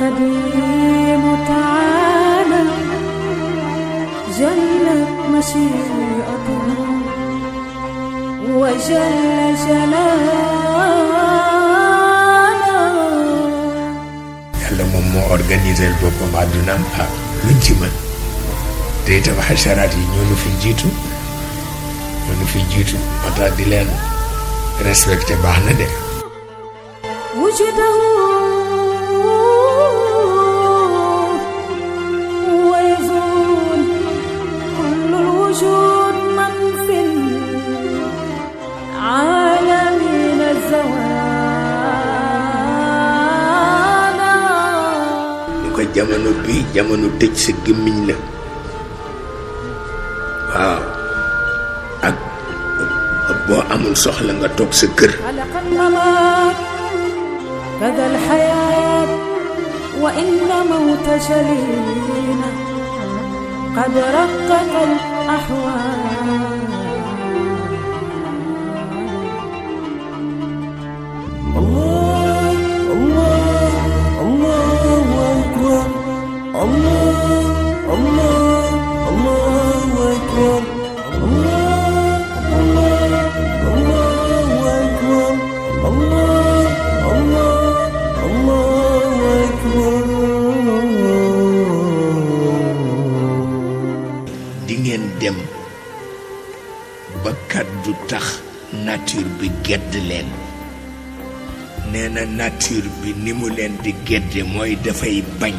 القديم تعالى جلت مشيئته وجل جلاله. yàlla moom moo organisé boppam àddunaam ak luñ ci mën te itam xasaraat yi ñoo nu fi jiitu moo tax di leen respecté baax na de. وجده ويزول كل الوجود من في العالمين الزوانا. ni ko jamono bi jamono tëj sa gémmiñ la waaw ak boo amul soxla nga toog sa kër. خلق الممات كذا الحياة وإن موت جلينا قد رقق الأحوال. الله الله الله أكبر الله الله الله أكبر الله الله الله أكبر الله الله الله أكبر. di ngeen dem ba kàddu tax nature bi gedd leen. nee na nature bi ni mu leen di gedde mooy dafay bañ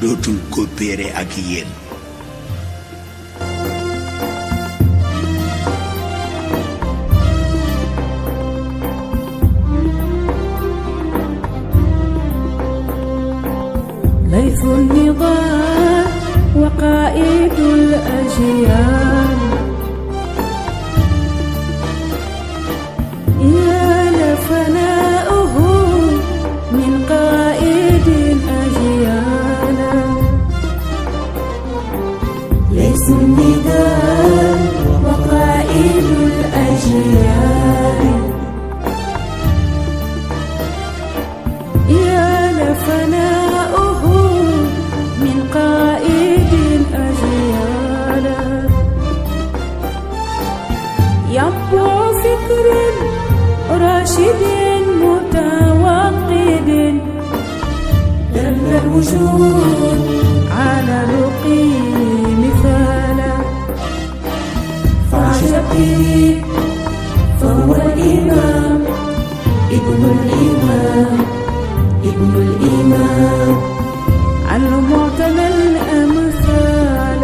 dootul coopérer ak yéen. ليث النضال وقائد الأجيال يا لفناؤه من قائد الأجيال. ليث النضال وقائد الأجيال يا لفناؤه من قائد الأجيال. ينبع فكر راشد متوقد دل الوجود على رقي مثالا. فعجب به فهو الإمام ابن الإمام ابن الإمام المعتمى الأمثال.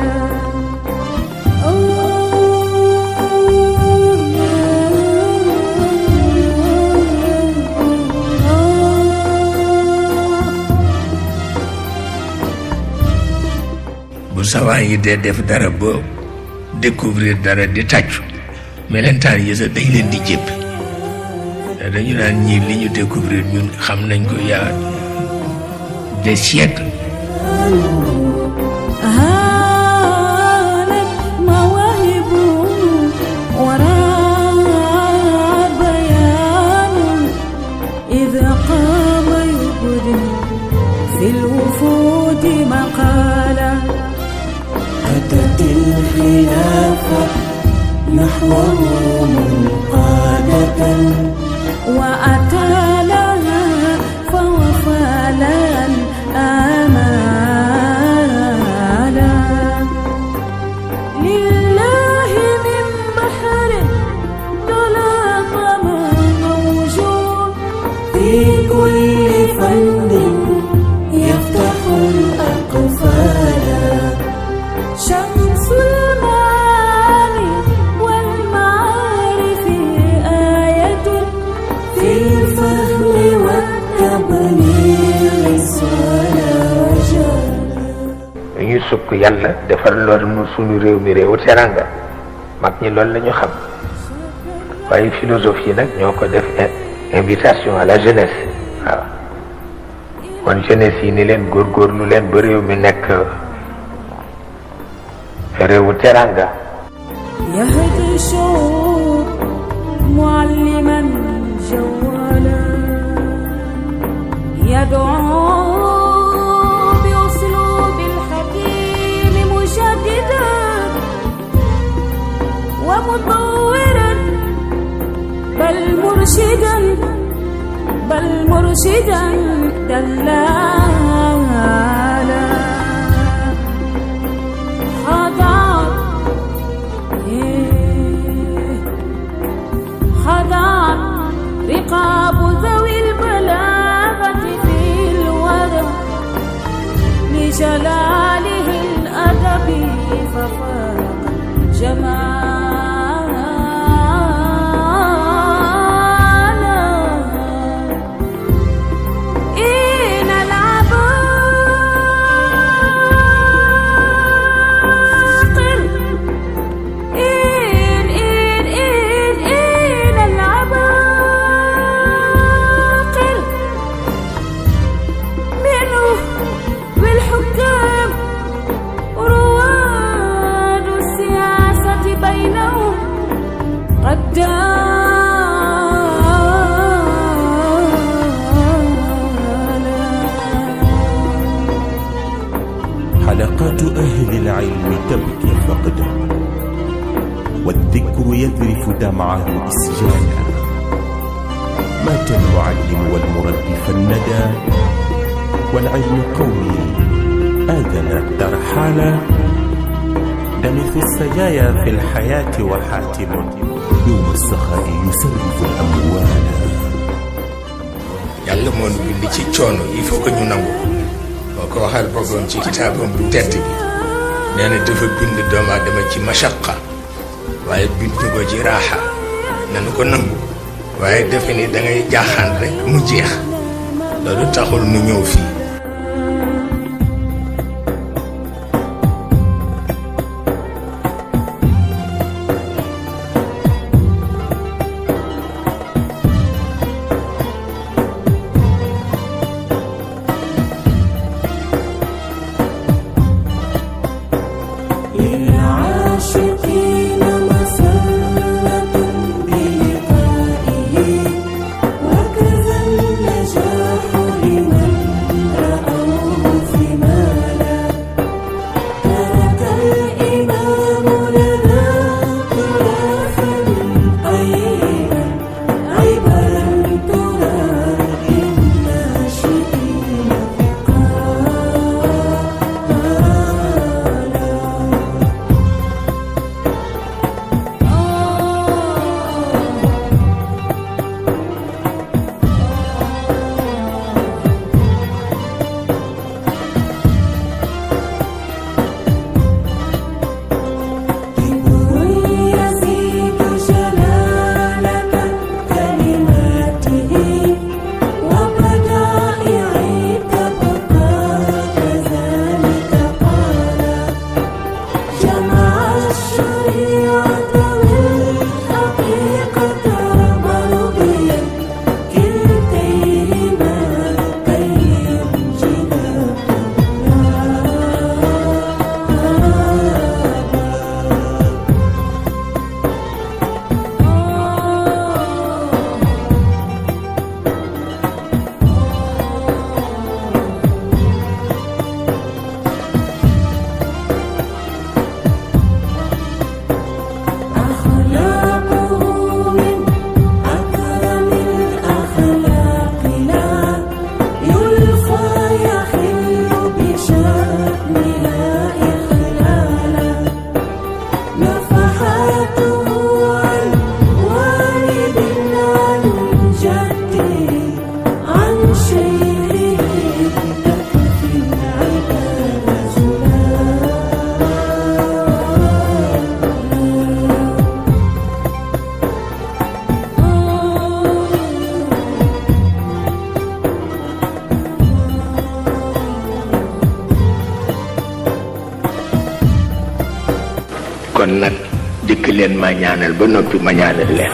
bu savant yi dee def dara ba découvrir dara di tàccu melentaan yi sax dañ leen di jéppi dañu naan ñii li ñu découvrir ñun xam nañ ko yaa des siècles. هانت مواهب وراء بيان إذا قام يبدي في الوفود مقالا. أتت الخلافة نحوه منقادة وأتى لها فوفى آمالا. لله من بحر تلاطم موجود في كل فن يفتح الأقفال. شمس المعاني والمعارف آية في الفهم والتبليغ صلاة. dañuy sukk yàlla defar loolu nu sunu réew mi réewu teranga mag ñi loolu la ñu xam waaye philosophe yi nag ñoo ko def invitation à la jeunesse waaw kon jeunesse yi ni leen góorgóorlu leen ba réew mi nekk réewu teranga. يهدي الشعوب معلما جوالا يدعو بل مرشدا دلالا خضعت رقاب ذوي البلاغة في الورى لجلاله الأدبي ففاق جمالا إن العباقر إن العباقر منه بالحكام رواد السياسة بينهم قد حلقات أهل العلم تبكي فقده والذكر يذرف دمعه إسجانا مات المعلم والمربي فالندى والعلم قومي آذن ترحالا دمث السجايا في الحياة وحاتم يوم السخاء يسرف الأموال yàlla moo nu bind ci coono il faut que ñu nangu moo ko waxal boppam ci kitaabam bu tedd bi nee na dafa bind doomu aadama ci mashaqa waaye bind ko ci raaxa nanu ko nangu waaye defe ni da ngay jaaxaan rek mu jeex loolu taxul nu ñëw fii للعاشقين مسرة بلقائه وكذا النجاح لمن رأوه ثمالا ترك الإمام لنا تراثا قيما عبرا تراثي الناشئين يزيد جلالة كلماته وبدائعه تبقى كذلك قالا جمع الشريعة والحقيقة مرضيا كلتيهما كي ينجلا أخلاقه من أكرم الأخلاق لا يلقى يخل بشأنها إخلالا نفحاته عن والد عن جد عن شيخه تكفي العباد زلالا kon nag dikk leen ma ñaanal ba noppi ma ñaanal leen